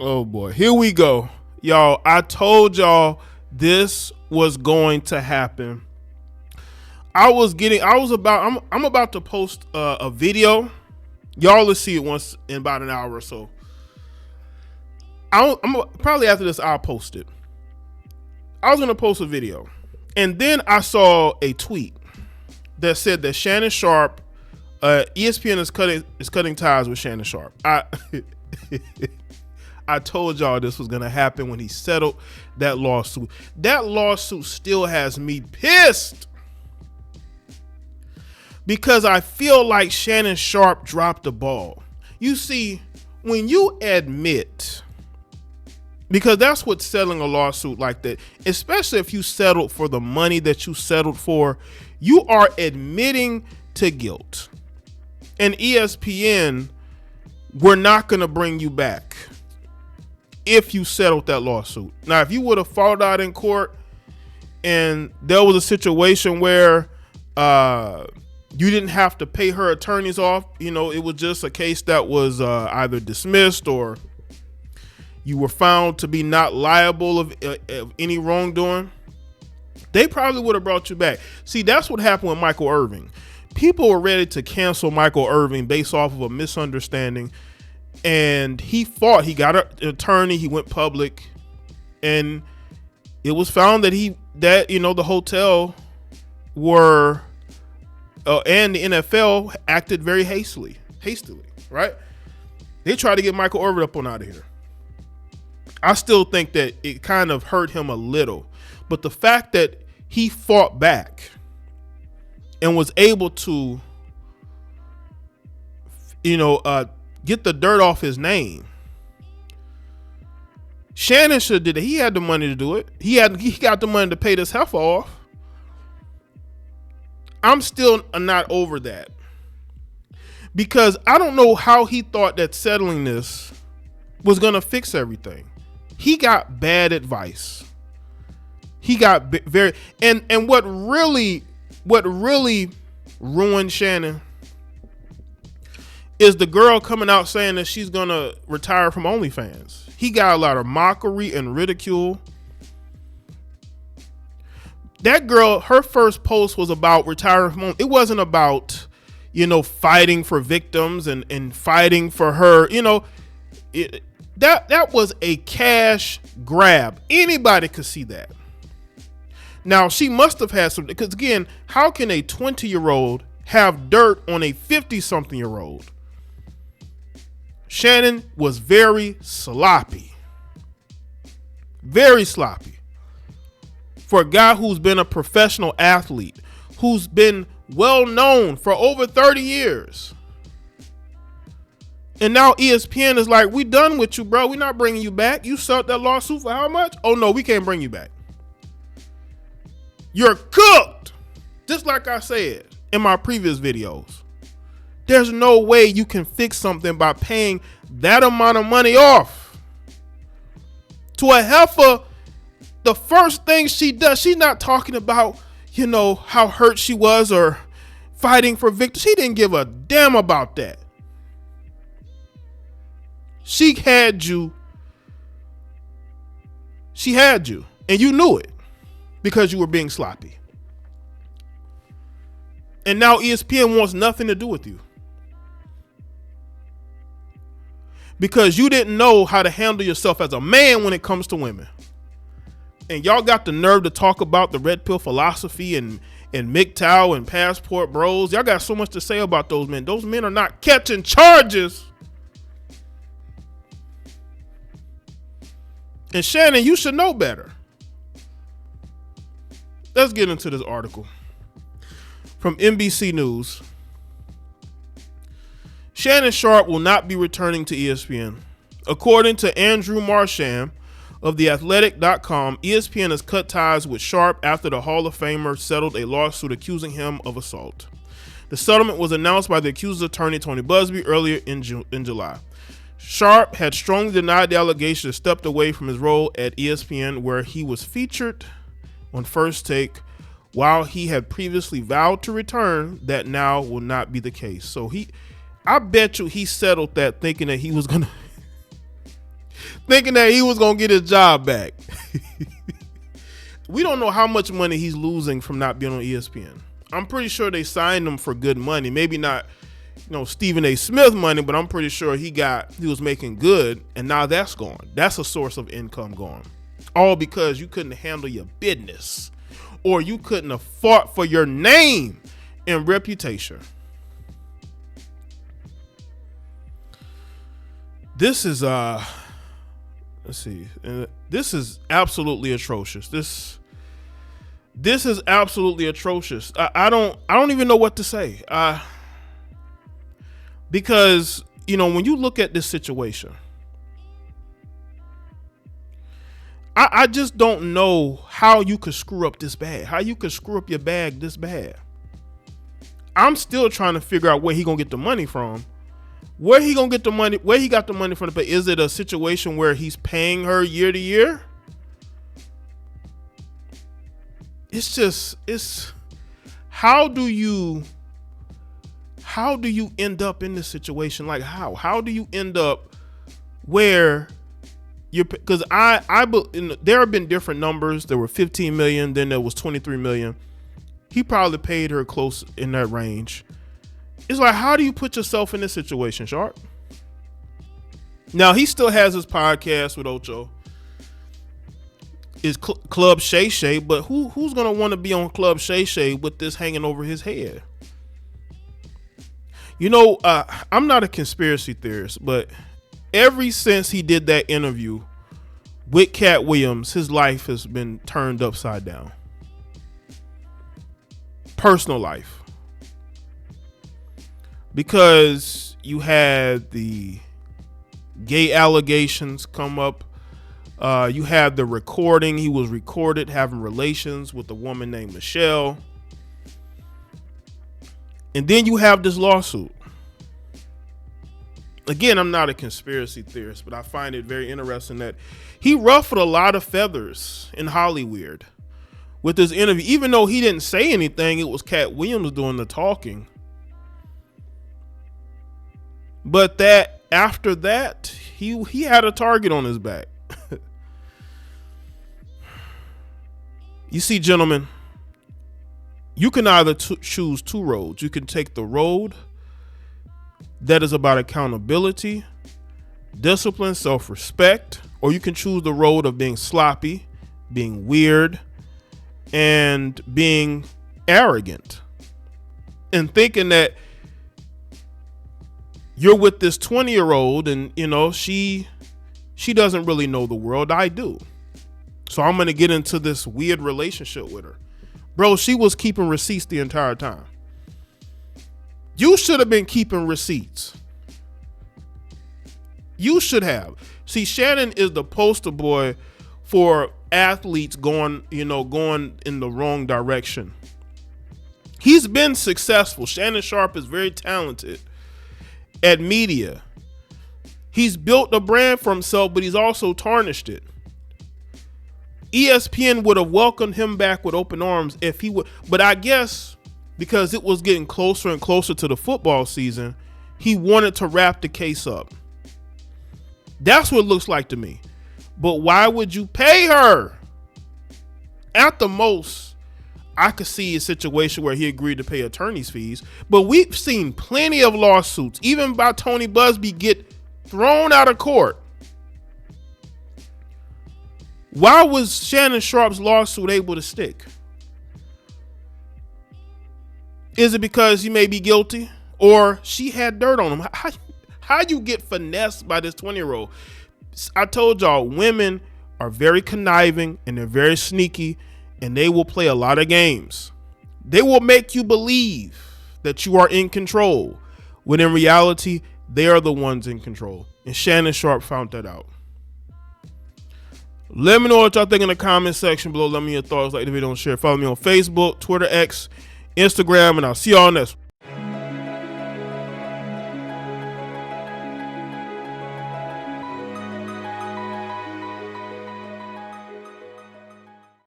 Oh boy, here we go. Y'all, I told y'all this was going to happen. I'm about to post a video. Y'all will see it once in about an hour or so. Probably after this, I'll post it. I was going to post a video. And then I saw a tweet that said that Shannon Sharpe, ESPN is cutting ties with Shannon Sharpe. I told y'all this was going to happen when he settled that lawsuit. That lawsuit still has me pissed because I feel like Shannon Sharpe dropped the ball. You see, when you admit, because that's what settling a lawsuit like that, especially if you settled for the money that you settled for, you are admitting to guilt. And ESPN, we're not going to bring you back if you settled that lawsuit. Now, if you would have fought out in court and there was a situation where you didn't have to pay her attorneys off, it was just a case that was either dismissed or you were found to be not liable of any wrongdoing, they probably would have brought you back. See, that's what happened with Michael Irvin. People were ready to cancel Michael Irvin based off of a misunderstanding. And he fought. He got an attorney. He went public, and it was found that the hotel and the NFL acted very hastily, right? They tried to get Michael Irvin up on out of here. I still think that it kind of hurt him a little, but the fact that he fought back and was able to, get the dirt off his name. Shannon should have did it. He had the money to do it. He got the money to pay this heifer off. I'm still not over that because I don't know how he thought that settling this was going to fix everything. He got bad advice. He got very, and what really ruined Shannon is the girl coming out saying that she's going to retire from Onlyfans. He got a lot of mockery and ridicule. That girl, her first post was about retiring from Onlyfans. It wasn't about, fighting for victims and fighting for her. That was a cash grab. Anybody could see that. Now, she must have had some, because again, how can a 20-year-old have dirt on a 50-something-year-old? Shannon was very sloppy. Very sloppy. For a guy who's been a professional athlete, who's been well known for over 30 years. And now ESPN is like, we done with you, bro. We're not bringing you back. You settled that lawsuit for how much? Oh, no, we can't bring you back. You're cooked. Just like I said in my previous videos. There's no way you can fix something by paying that amount of money off. To a heifer, the first thing she does, she's not talking about, how hurt she was or fighting for victims. She didn't give a damn about that. She had you. She had you. And you knew it because you were being sloppy. And now ESPN wants nothing to do with you. Because you didn't know how to handle yourself as a man when it comes to women. And y'all got the nerve to talk about the red pill philosophy and MGTOW and passport bros. Y'all got so much to say about those men. Those men are not catching charges. And Shannon, you should know better. Let's get into this article from NBC News. Shannon Sharpe will not be returning to ESPN. According to Andrew Marchand of theathletic.com, ESPN has cut ties with Sharpe after the Hall of Famer settled a lawsuit accusing him of assault. The settlement was announced by the accused's attorney, Tony Busby, earlier in July. Sharpe had strongly denied the allegation and stepped away from his role at ESPN, where he was featured on First Take, while he had previously vowed to return. That now will not be the case. So I bet you he settled that thinking that he was gonna thinking that he was going to get his job back. We don't know how much money he's losing from not being on ESPN. I'm pretty sure they signed him for good money. Maybe not, Stephen A. Smith money, but I'm pretty sure he was making good, and now that's gone. That's a source of income gone. All because you couldn't handle your business, or you couldn't have fought for your name and reputation. This is let's see. This is absolutely atrocious. This is absolutely atrocious. I don't even know what to say. Because, when you look at this situation, I just don't know how you could screw up this bad. How you could screw up your bag this bad. I'm still trying to figure out where he gonna get the money from. Where he gonna get the money? Where he got the money from? But is it a situation where he's paying her year to year? It's how do you end up in this situation? Like how do you end up where you're, because there have been different numbers. There were 15 million, then there was 23 million. He probably paid her close in that range. It's like, how do you put yourself in this situation, Sharpe? Now, he still has his podcast with Ocho. Is Club Shay Shay, but who's going to want to be on Club Shay Shay with this hanging over his head? I'm not a conspiracy theorist, but ever since he did that interview with Cat Williams, his life has been turned upside down. Personal life. Because you had the gay allegations come up. You had the recording. He was recorded having relations with a woman named Michelle. And then you have this lawsuit. Again, I'm not a conspiracy theorist, but I find it very interesting that he ruffled a lot of feathers in Hollywood with this interview. Even though he didn't say anything, it was Cat Williams doing the talking. But after that, he had a target on his back. You see, gentlemen, you can either choose two roads. You can take the road that is about accountability, discipline, self-respect, or you can choose the road of being sloppy, being weird, and being arrogant, and thinking that you're with this 20-year-old and, she doesn't really know the world. I do. So I'm going to get into this weird relationship with her. Bro, she was keeping receipts the entire time. You should have been keeping receipts. You should have. See, Shannon is the poster boy for athletes going in the wrong direction. He's been successful. Shannon Sharpe is very talented at media. He's built a brand for himself, but he's also tarnished it. ESPN would have welcomed him back with open arms if he would, but I guess because it was getting closer and closer to the football season, he wanted to wrap the case up. That's what it looks like to me. But why would you pay her? At the most, I could see a situation where he agreed to pay attorney's fees, but we've seen plenty of lawsuits, even by Tony Busby, get thrown out of court. Why was Shannon Sharpe's lawsuit able to stick? Is it because he may be guilty, or she had dirt on him? How you get finessed by this 20-year-old? I told y'all, women are very conniving and they're very sneaky, and they will play a lot of games. They will make you believe that you are in control, when in reality, they are the ones in control. And Shannon Sharpe found that out. Let me know what y'all think in the comment section below. Let me know your thoughts. Like the video and share. Follow me on Facebook, Twitter, X, Instagram, and I'll see y'all next one.